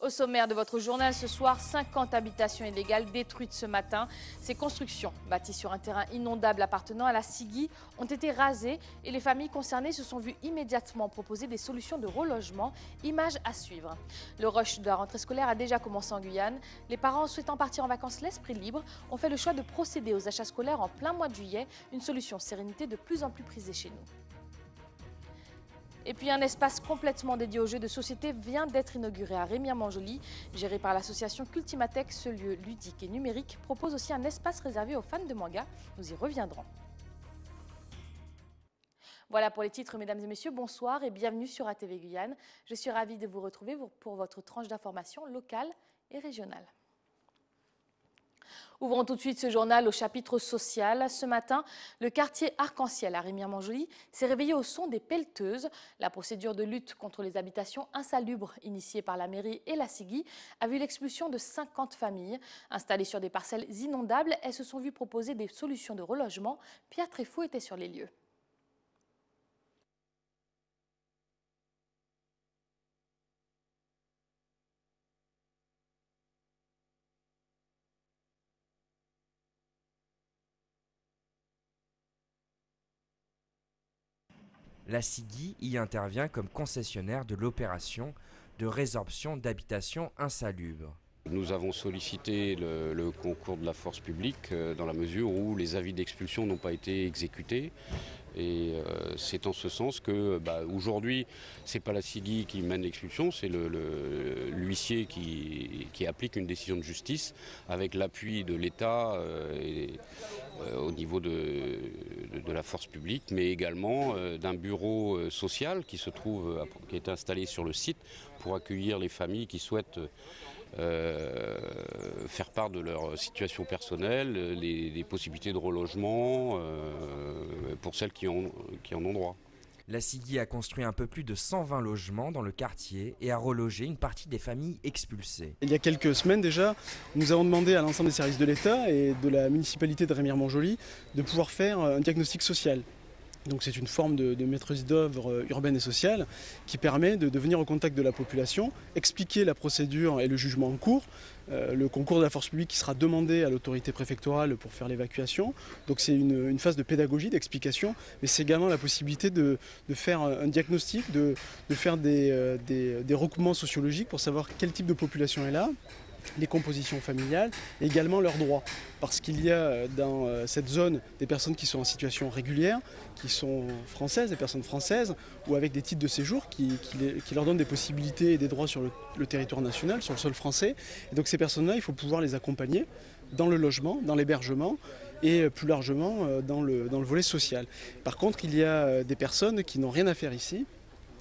Au sommaire de votre journal ce soir, 50 habitations illégales détruites ce matin. Ces constructions, bâties sur un terrain inondable appartenant à la Sigui, ont été rasées et les familles concernées se sont vues immédiatement proposer des solutions de relogement. Image à suivre. Le rush de la rentrée scolaire a déjà commencé en Guyane. Les parents souhaitant partir en vacances l'esprit libre ont fait le choix de procéder aux achats scolaires en plein mois de juillet, une solution sérénité de plus en plus prisée chez nous. Et puis un espace complètement dédié aux jeux de société vient d'être inauguré à Remire-Montjoly. Géré par l'association Cultimatech, ce lieu ludique et numérique propose aussi un espace réservé aux fans de manga. Nous y reviendrons. Voilà pour les titres, mesdames et messieurs. Bonsoir et bienvenue sur ATV Guyane. Je suis ravie de vous retrouver pour votre tranche d'information locale et régionale. Ouvrons tout de suite ce journal au chapitre social. Ce matin, le quartier Arc-en-Ciel à Remire-Montjoly s'est réveillé au son des pelleteuses. La procédure de lutte contre les habitations insalubres initiée par la mairie et la Sigui a vu l'expulsion de 50 familles. Installées sur des parcelles inondables, elles se sont vues proposer des solutions de relogement. Pierre Tréfaux était sur les lieux. La Sigui y intervient comme concessionnaire de l'opération de résorption d'habitations insalubres. Nous avons sollicité le concours de la force publique dans la mesure où les avis d'expulsion n'ont pas été exécutés. Et c'est en ce sens que aujourd'hui, ce n'est pas la Sigui qui mène l'expulsion, c'est l'huissier qui applique une décision de justice avec l'appui de l'État au niveau de la force publique, mais également d'un bureau social qui est installé sur le site pour accueillir les familles qui souhaitent faire part de leur situation personnelle, les possibilités de relogement pour celles qui en ont droit. La Sigui a construit un peu plus de 120 logements dans le quartier et a relogé une partie des familles expulsées. Il y a quelques semaines déjà, nous avons demandé à l'ensemble des services de l'État et de la municipalité de Remire-Montjoly de pouvoir faire un diagnostic social. Donc c'est une forme de maîtrise d'œuvre urbaine et sociale qui permet de venir au contact de la population, expliquer la procédure et le jugement en cours, le concours de la force publique qui sera demandé à l'autorité préfectorale pour faire l'évacuation. Donc c'est une phase de pédagogie, d'explication, mais c'est également la possibilité de faire un diagnostic, de faire des recoupements sociologiques pour savoir quel type de population est là, les compositions familiales et également leurs droits. Parce qu'il y a dans cette zone des personnes qui sont en situation régulière, qui sont françaises, des personnes françaises, ou avec des titres de séjour qui leur donnent des possibilités et des droits sur le territoire national, sur le sol français. Et donc ces personnes-là, il faut pouvoir les accompagner dans le logement, dans l'hébergement et plus largement dans le volet social. Par contre, il y a des personnes qui n'ont rien à faire ici,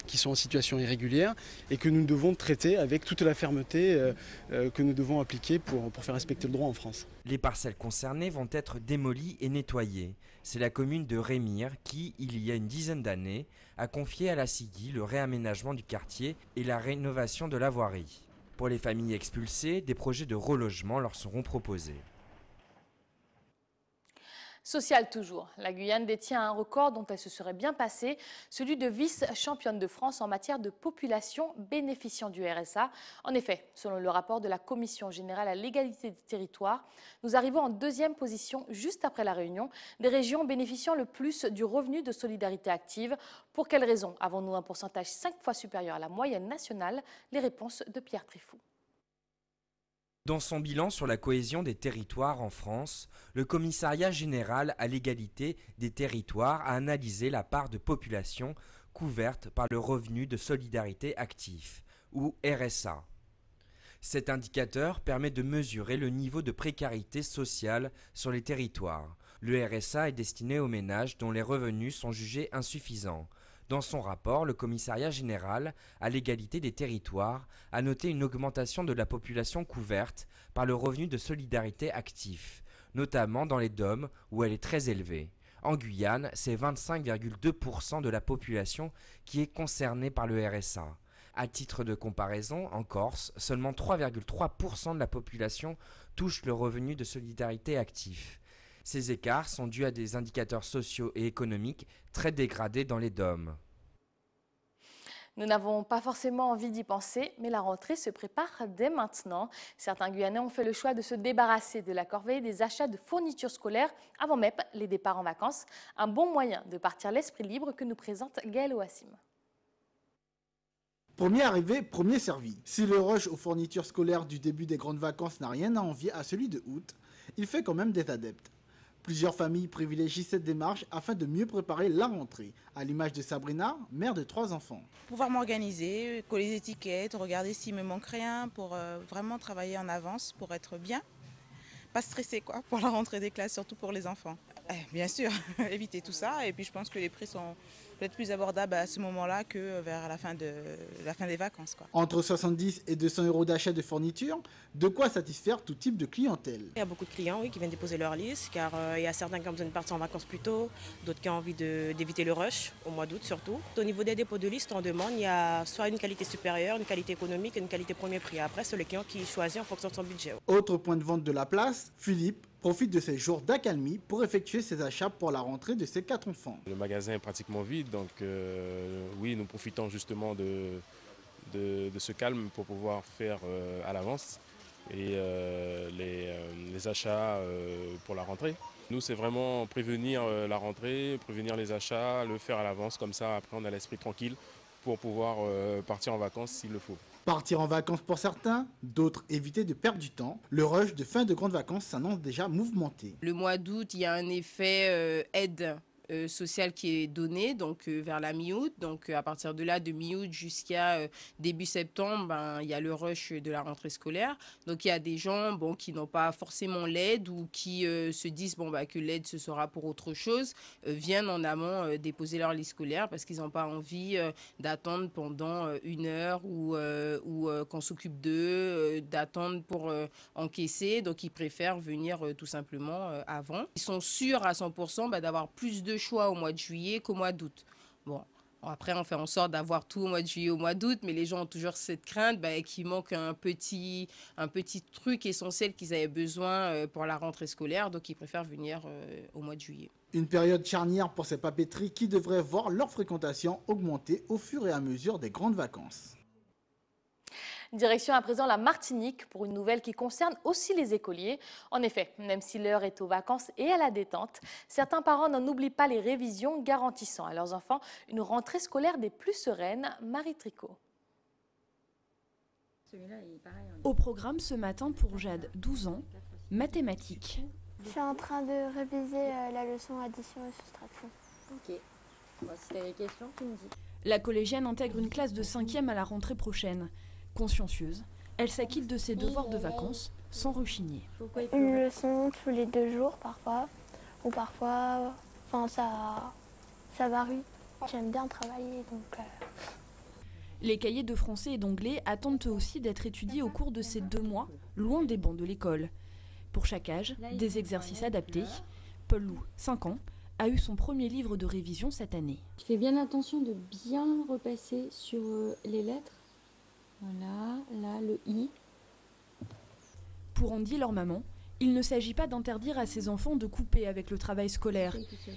qui sont en situation irrégulière et que nous devons traiter avec toute la fermeté que nous devons appliquer pour faire respecter le droit en France. Les parcelles concernées vont être démolies et nettoyées. C'est la commune de Remire qui, il y a une dizaine d'années, a confié à la Sigui le réaménagement du quartier et la rénovation de la voirie. Pour les familles expulsées, des projets de relogement leur seront proposés. Social toujours. La Guyane détient un record dont elle se serait bien passée, celui de vice-championne de France en matière de population bénéficiant du RSA. En effet, selon le rapport de la Commission générale à l'égalité des territoires, nous arrivons en deuxième position juste après la Réunion, des régions bénéficiant le plus du revenu de solidarité active. Pour quelles raisons avons-nous un pourcentage 5 fois supérieur à la moyenne nationale? Les réponses de Pierre Tréfaux. Dans son bilan sur la cohésion des territoires en France, le Commissariat général à l'égalité des territoires a analysé la part de population couverte par le revenu de solidarité actif, ou RSA. Cet indicateur permet de mesurer le niveau de précarité sociale sur les territoires. Le RSA est destiné aux ménages dont les revenus sont jugés insuffisants. Dans son rapport, le Commissariat général à l'égalité des territoires a noté une augmentation de la population couverte par le revenu de solidarité actif, notamment dans les DOM où elle est très élevée. En Guyane, c'est 25,2% de la population qui est concernée par le RSA. À titre de comparaison, en Corse, seulement 3,3% de la population touche le revenu de solidarité actif. Ces écarts sont dus à des indicateurs sociaux et économiques très dégradés dans les DOM. Nous n'avons pas forcément envie d'y penser, mais la rentrée se prépare dès maintenant. Certains Guyanais ont fait le choix de se débarrasser de la corvée des achats de fournitures scolaires avant même les départs en vacances. Un bon moyen de partir l'esprit libre que nous présente Gaël Ouassim. Premier arrivé, premier servi. Si le rush aux fournitures scolaires du début des grandes vacances n'a rien à envier à celui de août, il fait quand même des adeptes. Plusieurs familles privilégient cette démarche afin de mieux préparer la rentrée, à l'image de Sabrina, mère de 3 enfants. Pouvoir m'organiser, coller les étiquettes, regarder s'il me manque rien pour vraiment travailler en avance pour être bien. Pas stressé quoi, pour la rentrée des classes, surtout pour les enfants. Bien sûr, éviter tout ça et puis je pense que les prix sont peut-être plus abordables à ce moment-là que vers la fin des vacances, quoi. Entre 70 et 200 euros d'achat de fournitures, de quoi satisfaire tout type de clientèle. Il y a beaucoup de clients oui, qui viennent déposer leur liste car il y a certains qui ont besoin de partir en vacances plus tôt, d'autres qui ont envie d'éviter le rush, au mois d'août surtout. Au niveau des dépôts de liste, on demande, il y a soit une qualité supérieure, une qualité économique et une qualité premier prix. Après, c'est le client qui choisit en fonction de son budget. Autre point de vente de la place, Philippe profite de ces jours d'accalmie pour effectuer ses achats pour la rentrée de ses 4 enfants. Le magasin est pratiquement vide, donc oui, nous profitons justement de ce calme pour pouvoir faire à l'avance et les achats pour la rentrée. Nous, c'est vraiment prévenir la rentrée, prévenir les achats, le faire à l'avance, comme ça après on a l'esprit tranquille pour pouvoir partir en vacances s'il le faut. Partir en vacances pour certains, d'autres éviter de perdre du temps. Le rush de fin de grandes vacances s'annonce déjà mouvementé. Le mois d'août, il y a un effet aide sociale qui est donné donc vers la mi-août. Donc à partir de là, de mi-août jusqu'à début septembre, il y a le rush de la rentrée scolaire. Donc il y a des gens qui n'ont pas forcément l'aide ou qui se disent que l'aide ce sera pour autre chose, viennent en amont déposer leur liste scolaire parce qu'ils n'ont pas envie d'attendre pendant 1 heure ou qu'on s'occupe d'eux, d'attendre pour encaisser. Donc ils préfèrent venir tout simplement avant. Ils sont sûrs à 100% d'avoir plus de choix au mois de juillet qu'au mois d'août. Bon, après, on fait en sorte d'avoir tout au mois de juillet, au mois d'août, mais les gens ont toujours cette crainte qu'il manque un petit truc essentiel qu'ils avaient besoin pour la rentrée scolaire, donc ils préfèrent venir au mois de juillet. Une période charnière pour ces papeteries qui devraient voir leur fréquentation augmenter au fur et à mesure des grandes vacances. Direction à présent la Martinique pour une nouvelle qui concerne aussi les écoliers. En effet, même si l'heure est aux vacances et à la détente, certains parents n'en oublient pas les révisions, garantissant à leurs enfants une rentrée scolaire des plus sereines. Marie Tricot. Au programme ce matin pour Jade, 12 ans, mathématiques. Je suis en train de réviser la leçon addition et soustraction. Ok. Bon, si tu as des questions, tu me dis. La collégienne intègre une classe de 5e à la rentrée prochaine. Consciencieuse, elle s'acquitte de ses devoirs de vacances sans rechigner. Une leçon tous les 2 jours parfois, ou parfois, ça varie. J'aime bien travailler donc... Les cahiers de français et d'anglais attendent eux aussi d'être étudiés au cours de ces 2 mois, loin des bancs de l'école. Pour chaque âge, des exercices adaptés. Paul Lou, 5 ans, a eu son premier livre de révision cette année. Tu fais bien attention de bien repasser sur les lettres. Voilà, là, le I. Pour Andy, leur maman, il ne s'agit pas d'interdire à ses enfants de couper avec le travail scolaire,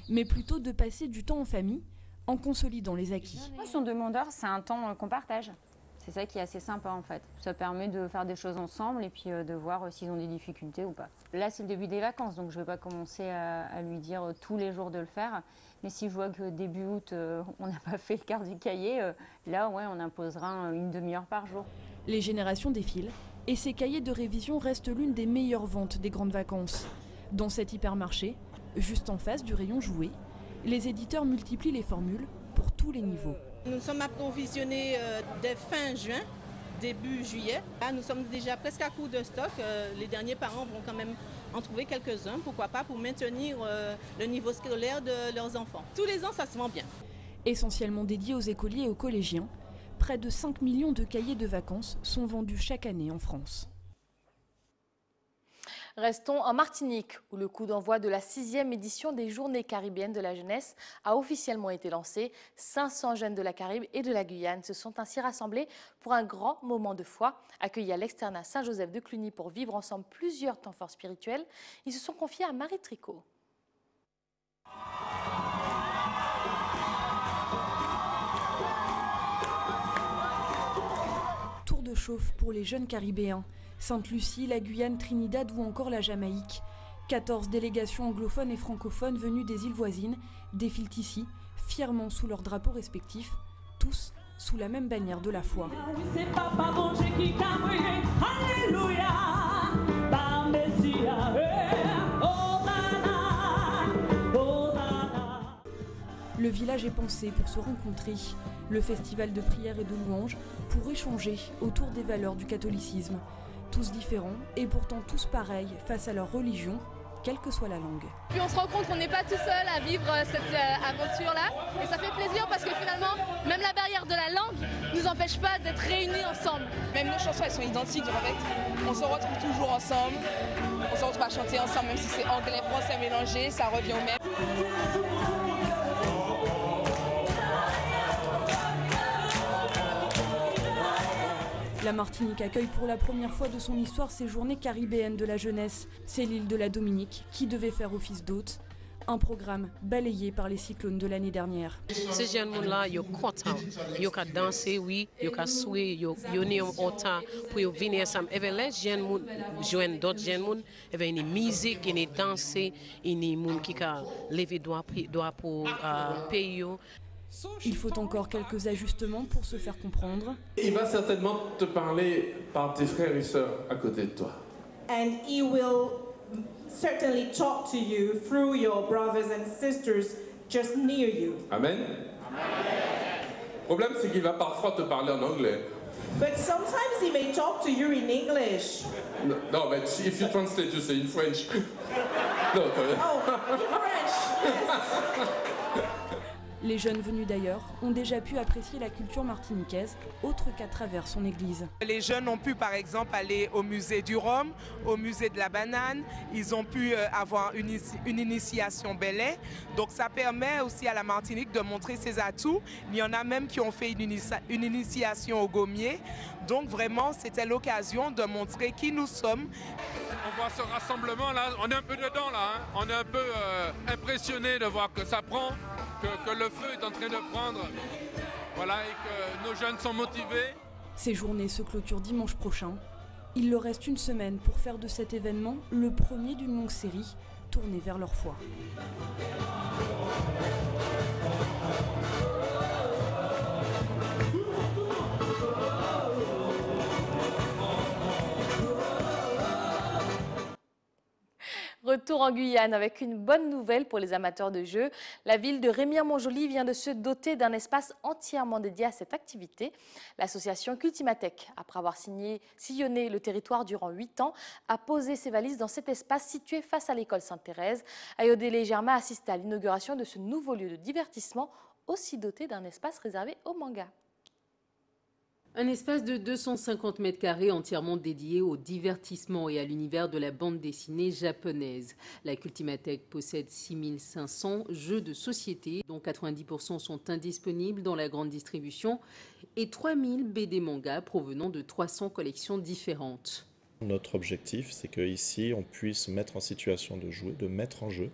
mais plutôt de passer du temps en famille, en consolidant les acquis. Ils sont demandeurs, c'est un temps qu'on partage. C'est ça qui est assez sympa en fait. Ça permet de faire des choses ensemble et puis de voir s'ils ont des difficultés ou pas. Là, c'est le début des vacances, donc je ne vais pas commencer à lui dire tous les jours de le faire. Mais si je vois que début août, on n'a pas fait le quart du cahier, là, ouais, on imposera une demi-heure par jour. Les générations défilent et ces cahiers de révision restent l'une des meilleures ventes des grandes vacances. Dans cet hypermarché, juste en face du rayon jouets, les éditeurs multiplient les formules pour tous les niveaux. Nous sommes approvisionnés dès fin juin, début juillet. Là, nous sommes déjà presque à court de stock. Les derniers parents vont quand même en trouver quelques-uns, pourquoi pas, pour maintenir le niveau scolaire de leurs enfants. Tous les ans, ça se vend bien. Essentiellement dédiés aux écoliers et aux collégiens, près de 5 millions de cahiers de vacances sont vendus chaque année en France. Restons en Martinique, où le coup d'envoi de la 6e édition des Journées caribéennes de la jeunesse a officiellement été lancé. 500 jeunes de la Caraïbe et de la Guyane se sont ainsi rassemblés pour un grand moment de foi. Accueillis à l'externat Saint-Joseph de Cluny pour vivre ensemble plusieurs temps forts spirituels, ils se sont confiés à Marie Tricot. chauffe pour les jeunes caribéens. Sainte-Lucie, la Guyane, Trinidad ou encore la Jamaïque. 14 délégations anglophones et francophones venues des îles voisines défilent ici, fièrement sous leurs drapeaux respectifs, tous sous la même bannière de la foi. Le village est pensé pour se rencontrer, le festival de prière et de louanges pour échanger autour des valeurs du catholicisme. Tous différents et pourtant tous pareils face à leur religion, quelle que soit la langue. Puis on se rend compte qu'on n'est pas tout seul à vivre cette aventure-là et ça fait plaisir parce que finalement, même la barrière de la langue ne nous empêche pas d'être réunis ensemble. Même nos chansons, elles sont identiques en fait. On se retrouve toujours ensemble, on se retrouve à chanter ensemble, même si c'est anglais, français mélangé, ça revient au même. La Martinique accueille pour la première fois de son histoire ces journées caribéennes de la jeunesse. C'est l'île de la Dominique qui devait faire office d'hôte. Un programme balayé par les cyclones de l'année dernière. Ces jeunes-là, ils sont contents. Ils peuvent danser, oui, ils peuvent jouer, ils ont autant pour venir ensemble. Et les jeunes joignent d'autres jeunes, il y a une musique, une danse, une monde qui a levé doigt pour pays. Il faut encore quelques ajustements pour se faire comprendre. Il va certainement te parler par tes frères et sœurs à côté de toi. And he will certainly talk to you through your brothers and sisters just near you. Amen. Le problème, c'est qu'il va parfois te parler en anglais. But sometimes he may talk to you in English. No, but if you translate, you say in French. No, in French, yes. Les jeunes venus d'ailleurs ont déjà pu apprécier la culture martiniquaise, autre qu'à travers son église. Les jeunes ont pu par exemple aller au musée du Rhum, au musée de la banane, ils ont pu avoir une initiation belay. Donc ça permet aussi à la Martinique de montrer ses atouts. Il y en a même qui ont fait une initiation au gommier. Donc vraiment c'était l'occasion de montrer qui nous sommes. On voit ce rassemblement là, on est un peu dedans là, hein. On est un peu impressionné de voir que ça prend. Que le feu est en train de prendre, voilà, et que nos jeunes sont motivés. Ces journées se clôturent dimanche prochain. Il leur reste une semaine pour faire de cet événement le premier d'une longue série tournée vers leur foi. Retour en Guyane avec une bonne nouvelle pour les amateurs de jeux. La ville de Remire-Montjoly vient de se doter d'un espace entièrement dédié à cette activité. L'association Cultimatech, après avoir sillonné le territoire durant 8 ans, a posé ses valises dans cet espace situé face à l'école Sainte-Thérèse. Ayodele Germain assiste à l'inauguration de ce nouveau lieu de divertissement, aussi doté d'un espace réservé au manga. Un espace de 250 mètres carrés entièrement dédié au divertissement et à l'univers de la bande dessinée japonaise. La Cultimatech possède 6500 jeux de société, dont 90% sont indisponibles dans la grande distribution, et 3000 BD mangas provenant de 300 collections différentes. Notre objectif, c'est qu'ici, on puisse mettre en situation de jouer, de mettre en jeu,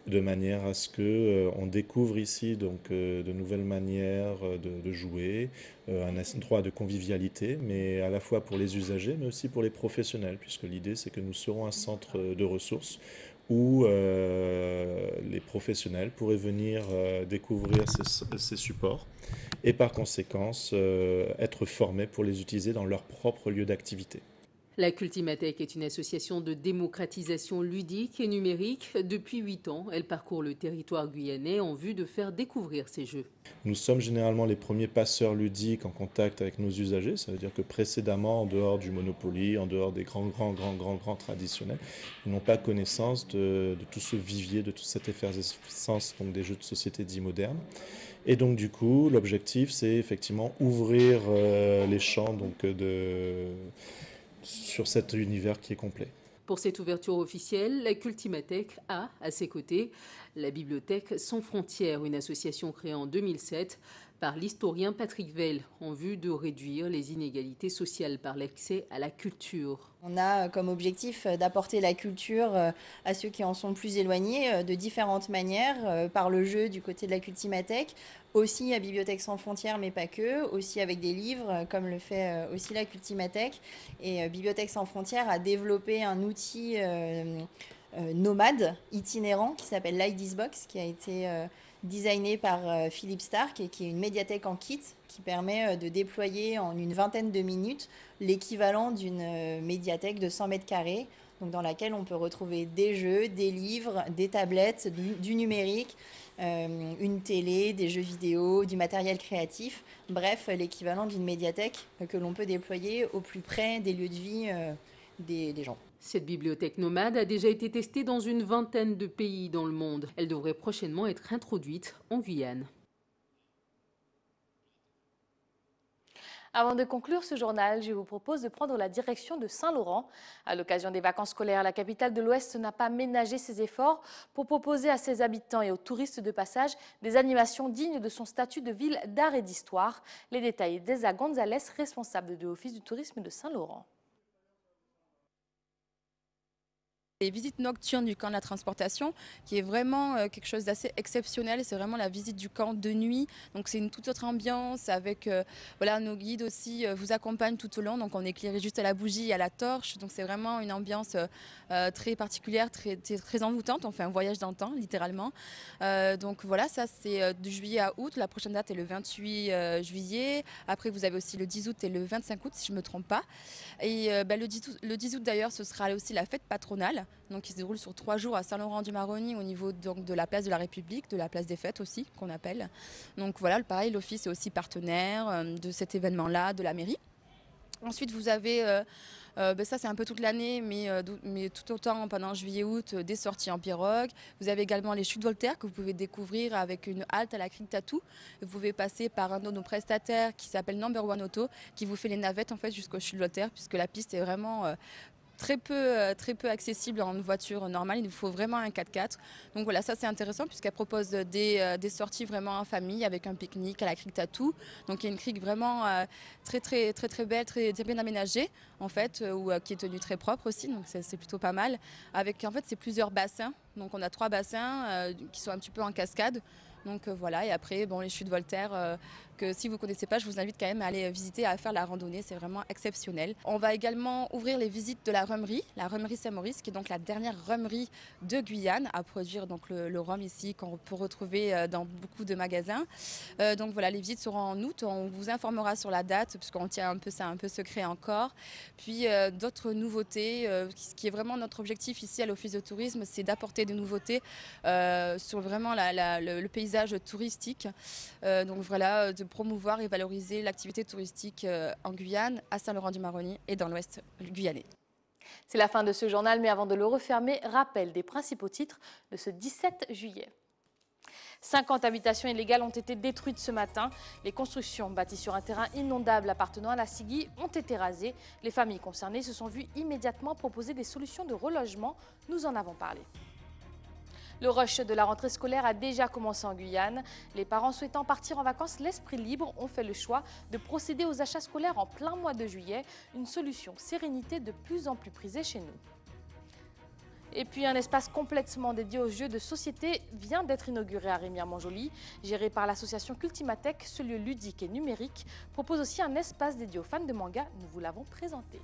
de manière à ce qu'on découvre ici donc, de nouvelles manières de jouer, un endroit de convivialité, mais à la fois pour les usagers, mais aussi pour les professionnels, puisque l'idée c'est que nous serons un centre de ressources où les professionnels pourraient venir découvrir ces supports et par conséquent être formés pour les utiliser dans leur propre lieu d'activité. La Cultimatech est une association de démocratisation ludique et numérique. Depuis 8 ans, elle parcourt le territoire guyanais en vue de faire découvrir ces jeux. Nous sommes généralement les premiers passeurs ludiques en contact avec nos usagers. Ça veut dire que précédemment, en dehors du Monopoly, en dehors des grands traditionnels, ils n'ont pas connaissance de tout ce vivier, de toute cette effervescence donc des jeux de société dits modernes. Et donc du coup, l'objectif, c'est effectivement ouvrir les champs donc, sur cet univers qui est complet. Pour cette ouverture officielle, la Cultimatech a, à ses côtés, la Bibliothèque Sans Frontières, une association créée en 2007 par l'historien Patrick Veil en vue de réduire les inégalités sociales par l'accès à la culture. On a comme objectif d'apporter la culture à ceux qui en sont plus éloignés de différentes manières, par le jeu du côté de la Cultimathèque, aussi à Bibliothèque sans frontières, mais pas que, aussi avec des livres, comme le fait aussi la Cultimathèque. Et Bibliothèque sans frontières a développé un outil nomade, itinérant, qui s'appelle l'IDisbox, qui a été designé par Philippe Stark et qui est une médiathèque en kit qui permet de déployer en une vingtaine de minutes l'équivalent d'une médiathèque de 100 mètres carrés, donc dans laquelle on peut retrouver des jeux, des livres, des tablettes, du numérique, une télé, des jeux vidéo, du matériel créatif, bref, l'équivalent d'une médiathèque que l'on peut déployer au plus près des lieux de vie des gens. Cette bibliothèque nomade a déjà été testée dans une vingtaine de pays dans le monde. Elle devrait prochainement être introduite en Guyane. Avant de conclure ce journal, je vous propose de prendre la direction de Saint-Laurent. À l'occasion des vacances scolaires, la capitale de l'Ouest n'a pas ménagé ses efforts pour proposer à ses habitants et aux touristes de passage des animations dignes de son statut de ville d'art et d'histoire. Les détails d'Eza Gonzalez, responsable de l'Office du tourisme de Saint-Laurent. Les visites nocturnes du camp de la transportation, qui est vraiment quelque chose d'assez exceptionnel. C'est vraiment la visite du camp de nuit. Donc c'est une toute autre ambiance avec voilà, nos guides aussi vous accompagnent tout au long. Donc on est éclairé juste à la bougie et à la torche. Donc c'est vraiment une ambiance très particulière, très envoûtante. On fait un voyage dans le temps, littéralement. Donc voilà, ça c'est de juillet à août. La prochaine date est le 28 juillet. Après vous avez aussi le 10 août et le 25 août si je ne me trompe pas. Et le 10 août d'ailleurs, ce sera aussi la fête patronale. Donc, qui se déroule sur 3 jours à Saint-Laurent-du-Maroni au niveau donc, de la place de la République, de la place des fêtes aussi, qu'on appelle. Donc voilà, pareil, l'Office est aussi partenaire de cet événement-là, de la mairie. Ensuite, vous avez, ça c'est un peu toute l'année, mais tout autant pendant juillet-août, des sorties en pirogue. Vous avez également les chutes Voltaire que vous pouvez découvrir avec une halte à la crique Tatou. Vous pouvez passer par un de nos prestataires qui s'appelle Number One Auto, qui vous fait les navettes en fait jusqu'aux chutes Voltaire, puisque la piste est vraiment très peu accessible en voiture normale. Il nous faut vraiment un 4x4. Donc voilà, ça c'est intéressant puisqu'elle propose des sorties vraiment en famille avec un pique-nique à la crique Tatou. Donc il y a une crique vraiment très belle, très bien aménagée en fait, qui est tenue très propre aussi. Donc c'est plutôt pas mal. Avec en fait c'est plusieurs bassins. Donc on a 3 bassins qui sont un petit peu en cascade. Donc voilà, et après, bon, les chutes Voltaire, que si vous ne connaissez pas, je vous invite quand même à aller visiter, à faire la randonnée, c'est vraiment exceptionnel. On va également ouvrir les visites de la rhumerie Saint-Maurice, qui est donc la dernière rhumerie de Guyane, à produire donc le rhum ici, qu'on peut retrouver dans beaucoup de magasins. Donc voilà, les visites seront en août, on vous informera sur la date, puisqu'on tient un peu ça un peu secret encore. Puis d'autres nouveautés, ce qui est vraiment notre objectif ici à l'Office de tourisme, c'est d'apporter des nouveautés sur vraiment le paysage touristique. Donc voilà, de promouvoir et valoriser l'activité touristique en Guyane, à Saint-Laurent-du-Maroni et dans l'ouest guyanais. C'est la fin de ce journal, mais avant de le refermer, rappel des principaux titres de ce 17 juillet. 50 habitations illégales ont été détruites ce matin. Les constructions bâties sur un terrain inondable appartenant à la Sigui ont été rasées. Les familles concernées se sont vues immédiatement proposer des solutions de relogement. Nous en avons parlé. Le rush de la rentrée scolaire a déjà commencé en Guyane. Les parents souhaitant partir en vacances l'esprit libre ont fait le choix de procéder aux achats scolaires en plein mois de juillet. Une solution sérénité de plus en plus prisée chez nous. Et puis un espace complètement dédié aux jeux de société vient d'être inauguré à Remire-Montjoly. Géré par l'association Cultimathèque, ce lieu ludique et numérique propose aussi un espace dédié aux fans de manga. Nous vous l'avons présenté.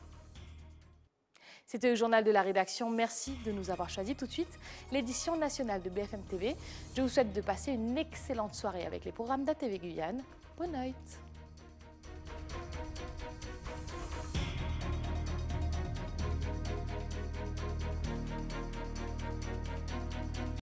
C'était le journal de la rédaction. Merci de nous avoir choisis. Tout de suite, l'édition nationale de BFM TV. Je vous souhaite de passer une excellente soirée avec les programmes d'ATV Guyane. Bonne nuit.